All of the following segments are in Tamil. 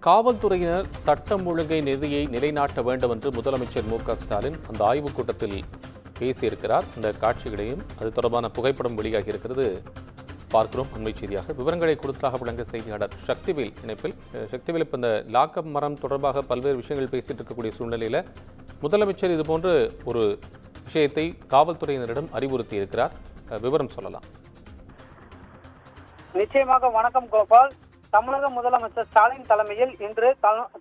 காவல்துறையினர் சட்டம் ஒழுங்கை நிதியை நிலைநாட்ட வேண்டும் என்று முதலமைச்சர் மு.க.ஸ்டாலின் அந்த ஆய்வுக் கூட்டத்தில் பேசியிருக்கிறார். இந்த காட்சிகளையும் அது தொடர்பான புகைப்படம் வெளியாகி இருக்கிறது பார்க்கிறோம். அண்மை செய்தியாக விவரங்களை கொடுத்தாக விளங்க செய்தியாளர் சக்திவேல் இணைப்பில். சக்திவேல், இப்போ இந்த லாக்அப் மரம் தொடர்பாக பல்வேறு விஷயங்கள் பேசிட்டு இருக்கக்கூடிய சூழ்நிலையில் முதலமைச்சர் இதுபோன்று ஒரு விஷயத்தை காவல்துறையினரிடம் அறிவுறுத்தி இருக்கிறார். விவரம் சொல்லலாம். நிச்சயமாக. வணக்கம் கோபால். தமிழக முதலமைச்சர் ஸ்டாலின் தலைமையில் இன்று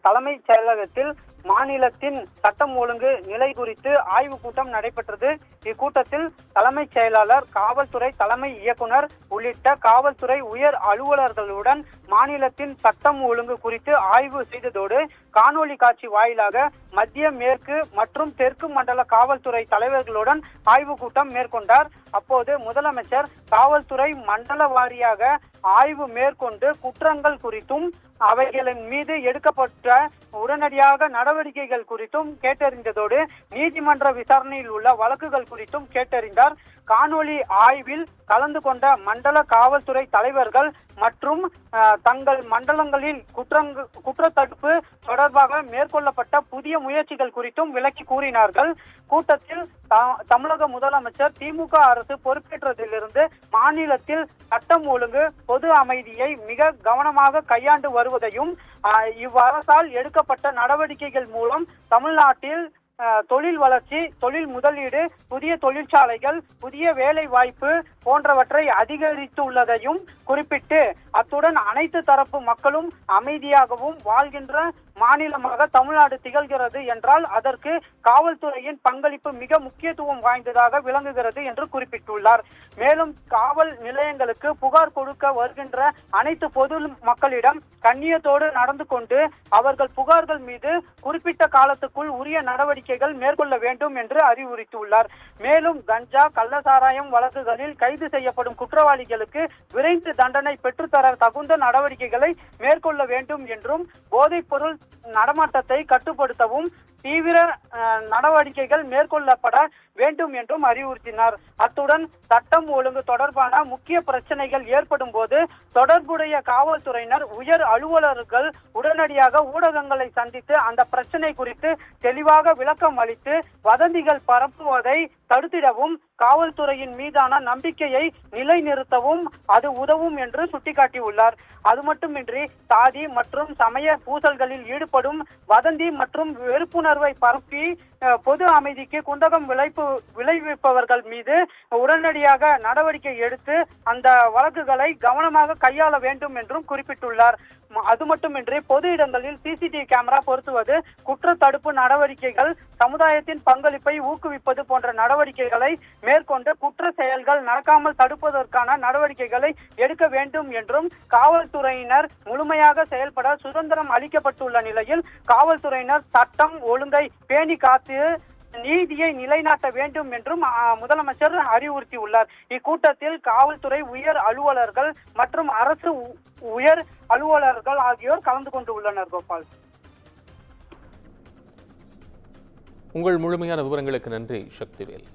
தலைமைச் செயலகத்தில் மாநிலத்தின் சட்டம் ஒழுங்கு நிலை குறித்து ஆய்வுக் கூட்டம் நடைபெற்றது. இக்கூட்டத்தில் தலைமைச் செயலாளர், காவல்துறை தலைமை இயக்குனர் உள்ளிட்ட காவல்துறை உயர் அலுவலர்களுடன் மாநிலத்தின் சட்டம் ஒழுங்கு குறித்து ஆய்வு செய்ததோடு காணொலி காட்சி வாயிலாக மத்திய, மேற்கு மற்றும் தெற்கு மண்டல காவல்துறை தலைவர்களுடன் ஆய்வுக் கூட்டம் மேற்கொண்டார். அப்போது முதலமைச்சர் காவல்துறை மண்டல வாரியாக ஆய்வு மேற்கொண்டு குற்றங்கள் குறித்தும் அவைகளின் மீது எடுக்கப்பட்ட உடனடியாக நடவடிக்கைகள் குறித்தும் கேட்டறிந்ததோடு நீதிமன்ற விசாரணையில் உள்ள வழக்குகள் குறித்தும் கேட்டறிந்தார். காணொலி ஆய்வில் கலந்து கொண்ட மண்டல காவல்துறை தலைவர்கள் மற்றும் தங்கள் மண்டலங்களில் குற்றத்தடுப்பு தொடர்பாக மேற்கொள்ளப்பட்ட புதிய முயற்சிகள் குறித்தும் விளக்கி கூறினார்கள். கூட்டத்தில் தமிழக முதலமைச்சர் திமுக அரசு பொறுப்பேற்றதிலிருந்து மாநிலத்தில் சட்டம் ஒழுங்கு, பொது அமைதியை மிக கவனமாக கையாண்டு வருவதையும் இவ்வரசால் எடுக்கப்பட்ட நடவடிக்கைகள் மூலம் தமிழ்நாட்டில் தொழில் வளர்ச்சி, தொழில் முதலீடு, புதிய தொழிற்சாலைகள், புதிய வேலை வாய்ப்பு போன்றவற்றை அதிகரித்துள்ளதையும் குறிப்பிட்டு அத்துடன் அனைத்து தரப்பு மக்களும் அமைதியாகவும் வாழ்கின்ற மாநிலமாக தமிழ்நாடு திகழ்கிறது என்றால் அதற்கு காவல்துறையின் பங்களிப்பு மிக முக்கியத்துவம் வாய்ந்ததாக விளங்குகிறது என்று குறிப்பிட்டுள்ளார். மேலும் காவல் நிலையங்களுக்கு புகார் கொடுக்க வருகின்ற அனைத்து பொது மக்களிடம் கண்ணியத்தோடு நடந்து கொண்டு அவர்கள் புகார்கள் மீது குறிப்பிட்ட காலத்துக்குள் உரிய நடவடிக்கைகள் மேற்கொள்ள வேண்டும் என்று அறிவுறுத்தியுள்ளார். மேலும் கஞ்சா, கள்ளசாராயம் வழக்குகளில் கைது செய்யப்படும் குற்றவாளிகளுக்கு விரைந்து தண்டனை பெற்றுத்தர தகுந்த நடவடிக்கைகளை மேற்கொள்ள வேண்டும் என்றும், போதைப் பொருள் நடமாட்டத்தை கட்டுப்படுத்தவும் தீவிர நடவடிக்கைகள் மேற்கொள்ளப்பட வேண்டும் என்றும் அறிவுறுத்தினார். அத்துடன் சட்டம் ஒழுங்கு தொடர்பான முக்கிய பிரச்சனைகள் ஏற்படும் போது தொடர்புடைய காவல்துறையினர், உயர் அலுவலர்கள் உடனடியாக ஊடகங்களை சந்தித்து அந்த பிரச்சனை குறித்து தெளிவாக விளக்கம் அளித்து வதந்திகள் பரப்புவதை தடுத்திடவும், காவல்துறையின் மீதான நம்பிக்கையை நிலைநிறுத்தவும் அது உதவும் என்று சுட்டிக்காட்டியுள்ளார். அது மட்டுமின்றி சாதி மற்றும் சமய பூசல்களில் ஈடுபடும் வதந்தி மற்றும் வெறுப்புணர்வை பரப்பி பொது அமைதிக்கு குந்தகம் விளைவிப்பவர்கள் மீது உடனடியாக நடவடிக்கை எடுத்து அந்த வழக்குகளை கவனமாக கையாள வேண்டும் என்றும் குறிப்பிட்டுள்ளார். அது மட்டுமின்றி பொது இடங்களில் சிசிடிவி கேமரா பொருத்துவது, குற்ற தடுப்பு நடவடிக்கைகள், சமுதாயத்தின் பங்களிப்பை ஊக்குவிப்பது போன்ற நடவடிக்கைகளை மேற்கொண்டு குற்ற செயல்கள் நடக்காமல் தடுப்பதற்கான நடவடிக்கைகளை எடுக்க வேண்டும் என்றும், காவல்துறையினர் முழுமையாக செயல்பட சுதந்திரம் அளிக்கப்பட்டுள்ள நிலையில் காவல்துறையினர் சட்டம் ஒழுங்கை பேணி காத்து நீதியை நிலைநாட்ட வேண்டும் என்றும் முதலமைச்சர் அறிவுறுத்தியுள்ளார். இக்கூட்டத்தில் காவல்துறை உயர் அலுவலர்கள் மற்றும் அரசு உயர் அலுவலர்கள் ஆகியோர் கலந்து கொண்டு உள்ளனர். கோபால், உங்கள் முழுமையான விவரங்களுக்கு நன்றி சக்திவேல்.